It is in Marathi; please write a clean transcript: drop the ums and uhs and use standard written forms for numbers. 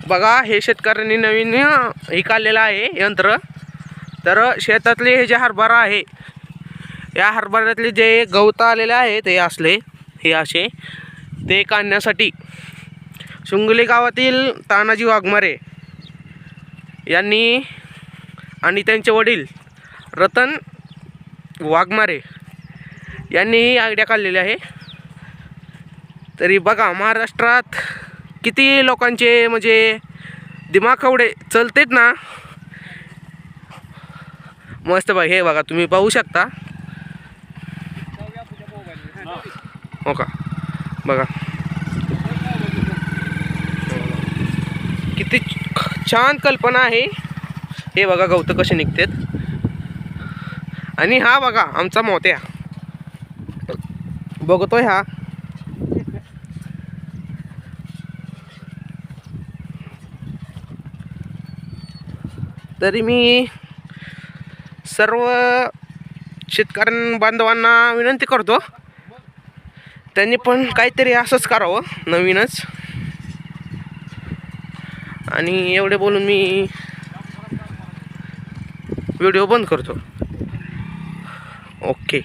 बघा हे शेतकऱ्यांनी नवीन हे काढलेलं आहे यंत्र. तर शेतातले हे जे हरभरा आहे या हरभऱ्यातले जे गवत आलेले आहेत हे असे ते काढण्यासाठी सुंगली गावातील तानाजी वाघमारे यांनी आणि त्यांचे वडील रतन वाघमारे यांनी ही आयडिया काढलेली आहे. तरी बघा महाराष्ट्रात किती लोकांचे म्हणजे दिमाग एवढे चलतेत ना मस्त. बघा हे बघा तुम्ही पाहू शकता. हो का बघा किती छान कल्पना आहे. हे बघा गवत कसे निघतात. आणि हा बघा आमचा मोत्या बघतोय हा. तरी मी सर्व शेतकऱ्यां बांधवांना विनंती करतो त्यांनी पण काहीतरी असंच करावं नवीनच. आणि एवढे बोलून मी व्हिडिओ बंद करतो. ओके.